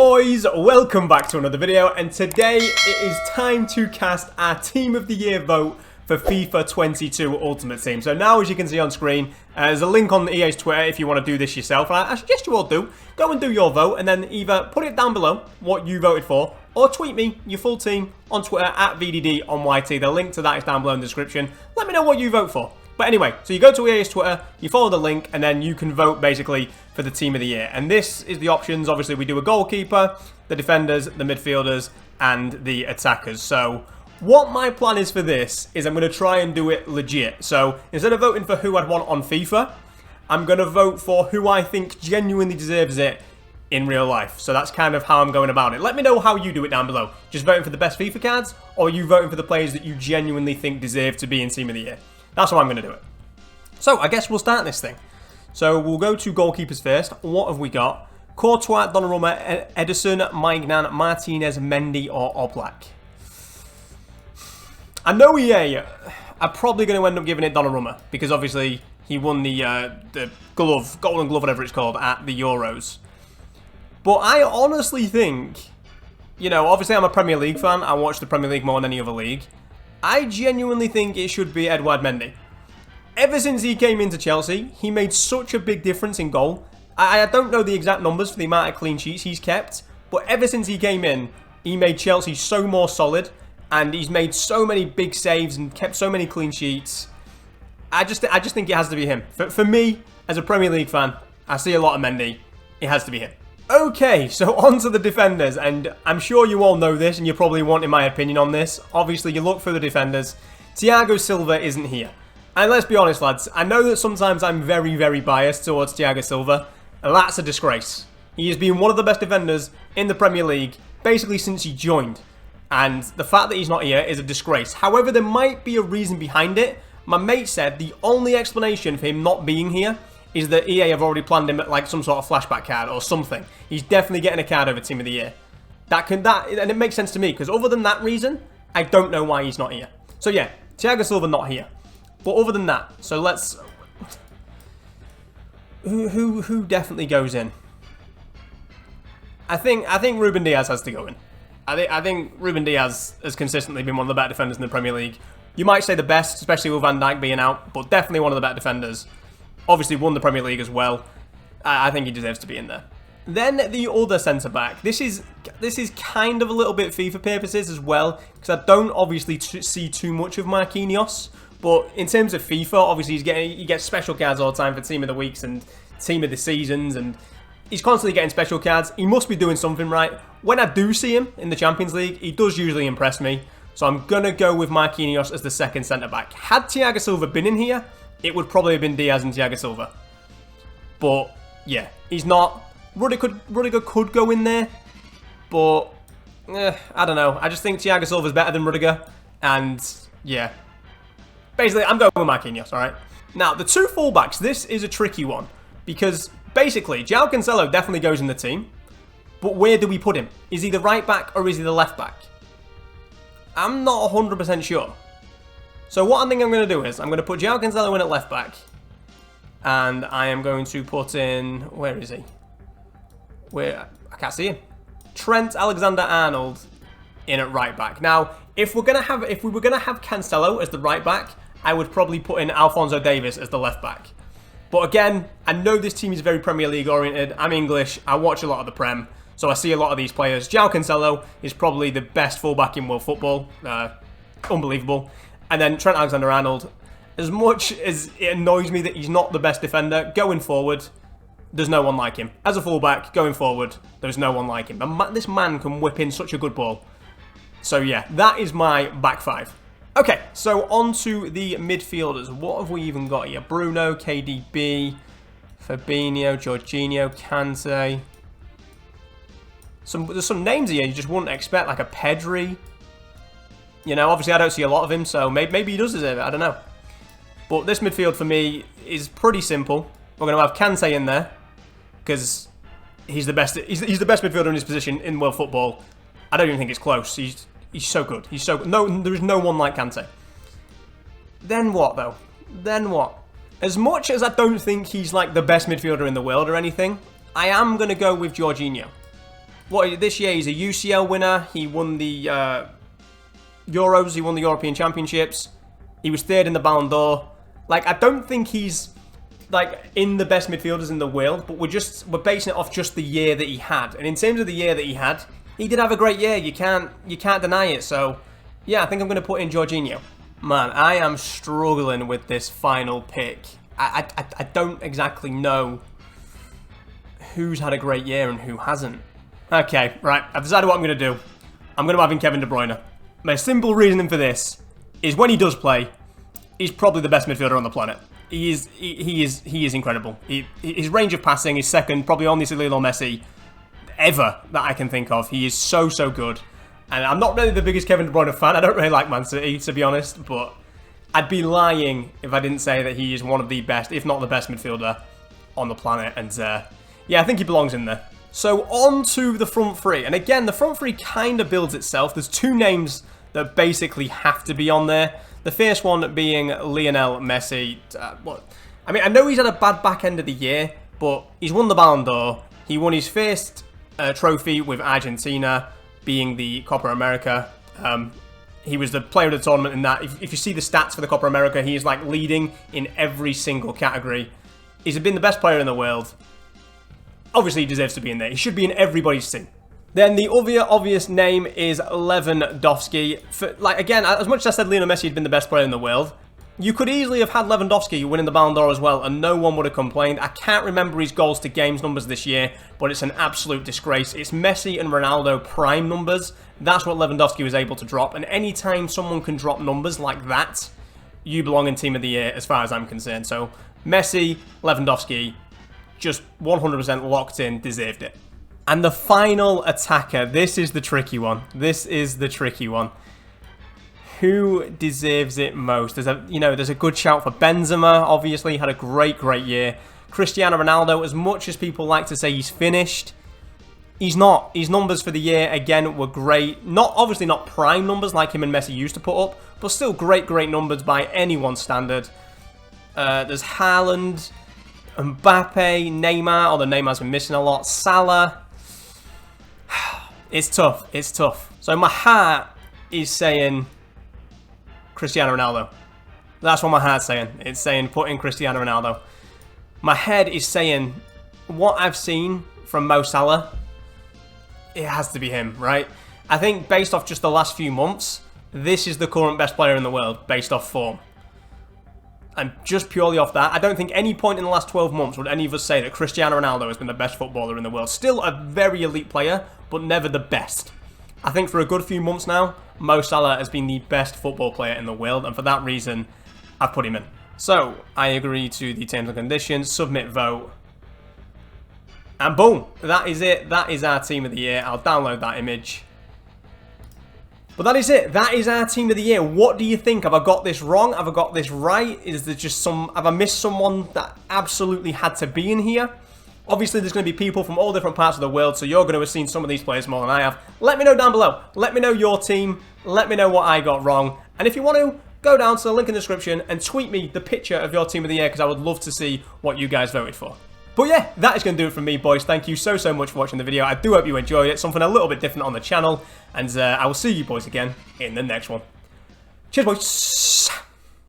boys, welcome back to another video, and today it is time to cast our Team of the Year vote for FIFA 22 Ultimate Team. So now, as you can see on screen, there's a link on EA's Twitter if you want to do this yourself. And I suggest you all do. Go and do your vote, and then either put it down below, what you voted for, or tweet me your full team on Twitter at VDD_ON_YT. The link to that is down below in the description. Let me know what you vote for. But anyway, so you go to EA's Twitter, you follow the link, and then you can vote basically for the Team of the Year. And this is the options. Obviously, we do a goalkeeper, the defenders, the midfielders, and the attackers. So what my plan is for this is I'm going to try and do it legit. So instead of voting for who I'd want on FIFA, I'm going to vote for who I think genuinely deserves it in real life. So that's kind of how I'm going about it. Let me know how you do it down below. Just voting for the best FIFA cards, or are you voting for the players that you genuinely think deserve to be in Team of the Year? That's how I'm going to do it. So I guess we'll start this thing. So we'll go to goalkeepers first. What have we got? Courtois, Donnarumma, Edison, Maignan, Martinez, Mendy, or Oblak? I know EA are probably going to end up giving it Donnarumma because obviously he won the glove, golden glove, whatever it's called, at the Euros. But I honestly think, you know, obviously I'm a Premier League fan. I watch the Premier League more than any other league. I genuinely think it should be Edouard Mendy. Ever since he came into Chelsea, he made such a big difference in goal. I don't know the exact numbers for the amount of clean sheets he's kept, but ever since he came in, he made Chelsea so more solid, and he's made so many big saves and kept so many clean sheets. I just think it has to be him. For me, as a Premier League fan, I see a lot of Mendy. It has to be him. Okay, so on to the defenders, and I'm sure you all know this, and you're probably wanting my opinion on this. Obviously, you look for the defenders. Thiago Silva isn't here. And let's be honest, lads, I know that sometimes I'm very, very biased towards Thiago Silva, and that's a disgrace. He has been one of the best defenders in the Premier League, basically since he joined. And the fact that he's not here is a disgrace. However, there might be a reason behind it. My mate said the only explanation for him not being here is that EA have already planned him at like some sort of flashback card or something. He's definitely getting a card over Team of the Year. And it makes sense to me, because other than that reason, I don't know why he's not here. So yeah, Thiago Silva not here. But other than that, so let's... Who definitely goes in? I think Ruben Diaz has to go in. I think Ruben Diaz has consistently been one of the better defenders in the Premier League. You might say the best, especially with Van Dijk being out, but definitely one of the better defenders. Obviously won the Premier League as well. I think he deserves to be in there. Then the other centre-back. This is kind of a little bit FIFA purposes as well, because I don't obviously see too much of Marquinhos. But in terms of FIFA, obviously he gets special cards all the time for Team of the Weeks and Team of the Seasons, and he's constantly getting special cards. He must be doing something right. When I do see him in the Champions League, he does usually impress me. So I'm going to go with Marquinhos as the second centre-back. Had Thiago Silva been in here, it would probably have been Diaz and Thiago Silva. But yeah, he's not. Rudiger could go in there, but I don't know. I just think Thiago Silva's better than Rudiger, and yeah. Basically, I'm going with Marquinhos, alright? Now, the two fullbacks, this is a tricky one, because basically, João Cancelo definitely goes in the team, but where do we put him? Is he the right back or is he the left back? I'm not 100% sure. So what I think I'm going to do is, I'm going to put João Cancelo in at left back, and I am going to put in, where is he? I can't see him. Trent Alexander-Arnold in at right back. Now, if we were gonna have Cancelo as the right back, I would probably put in Alphonso Davies as the left back. But again, I know this team is very Premier League oriented. I'm English. I watch a lot of the Prem, so I see a lot of these players. João Cancelo is probably the best fullback in world football. Unbelievable. And then Trent Alexander-Arnold. As much as it annoys me that he's not the best defender, going forward, there's no one like him. As a fullback, going forward, there's no one like him. This man can whip in such a good ball. So yeah, that is my back five. Okay, so on to the midfielders. What have we even got here? Bruno, KDB, Fabinho, Jorginho, Kante. There's some names here you just wouldn't expect, like a Pedri. You know, obviously I don't see a lot of him, so maybe he does deserve it, I don't know. But this midfield for me is pretty simple. We're going to have Kante in there, because he's the best midfielder in his position in world football. I don't even think it's close. He's so good. There is no one like Kante. Then what, though? Then what? As much as I don't think he's like the best midfielder in the world or anything, I am going to go with Jorginho. this year he's a UCL winner. He won the Euros. He won the European Championships. He was third in the Ballon d'Or. Like, I don't think he's like in the best midfielders in the world, but we're basing it off just the year that he had. And in terms of the year that he had, he did have a great year. You can't deny it. So yeah, I think I'm going to put in Jorginho. Man, I am struggling with this final pick. I don't exactly know who's had a great year and who hasn't. Okay, right. I've decided what I'm going to do. I'm going to have in Kevin De Bruyne. My simple reasoning for this is when he does play, he's probably the best midfielder on the planet. He is incredible. His range of passing is second, probably only to Leonel Messi ever that I can think of. He is so good. And I'm not really the biggest Kevin De Bruyne fan. I don't really like Man City, to be honest, but I'd be lying if I didn't say that he is one of the best, if not the best midfielder on the planet. And yeah, I think he belongs in there. So on to the front three. And again, the front three kind of builds itself. There's two names that basically have to be on there. The first one being Leonel Messi. I mean, I know he's had a bad back end of the year, but he's won the Ballon d'Or. He won his first trophy with Argentina, being the Copa America. He was the player of the tournament in that. If you see the stats for the Copa America, he is like leading in every single category. He's been the best player in the world. Obviously, he deserves to be in there. He should be in everybody's team. Then the other obvious name is Lewandowski. Again, as much as I said Lionel Messi had been the best player in the world, you could easily have had Lewandowski winning the Ballon d'Or as well, and no one would have complained. I can't remember his goals to games numbers this year, but it's an absolute disgrace. It's Messi and Ronaldo prime numbers. That's what Lewandowski was able to drop, and anytime someone can drop numbers like that, you belong in Team of the Year as far as I'm concerned. So Messi, Lewandowski, just 100% locked in, deserved it. And the final attacker, this is the tricky one. This is the tricky one. Who deserves it most? There's a good shout for Benzema, obviously, had a great year. Cristiano Ronaldo, as much as people like to say he's finished, he's not. His numbers for the year, again, were great. Obviously not prime numbers like him and Messi used to put up, but still great numbers by anyone's standard. There's Haaland, Mbappe, Neymar, although Neymar's been missing a lot. Salah. It's tough. So my heart is saying Cristiano Ronaldo. That's what my heart's saying. It's saying put in Cristiano Ronaldo. My head is saying what I've seen from Mo Salah, it has to be him, right? I think based off just the last few months, this is the current best player in the world based off form. And just purely off that, I don't think any point in the last 12 months would any of us say that Cristiano Ronaldo has been the best footballer in the world. Still a very elite player, but never the best. I think for a good few months now, Mo Salah has been the best football player in the world, and for that reason, I've put him in. So, I agree to the terms and conditions, submit vote, and boom, that is it. That is our Team of the Year. I'll download that image. But that is it. That is our Team of the Year. What do you think? Have I got this wrong? Have I got this right? Is there just have I missed someone that absolutely had to be in here? Obviously, there's going to be people from all different parts of the world, so you're going to have seen some of these players more than I have. Let me know down below. Let me know your team. Let me know what I got wrong. And if you want to, go down to the link in the description and tweet me the picture of your Team of the Year, because I would love to see what you guys voted for. But yeah, that is going to do it from me, boys. Thank you so much for watching the video. I do hope you enjoyed it. Something a little bit different on the channel. And I will see you boys again in the next one. Cheers, boys.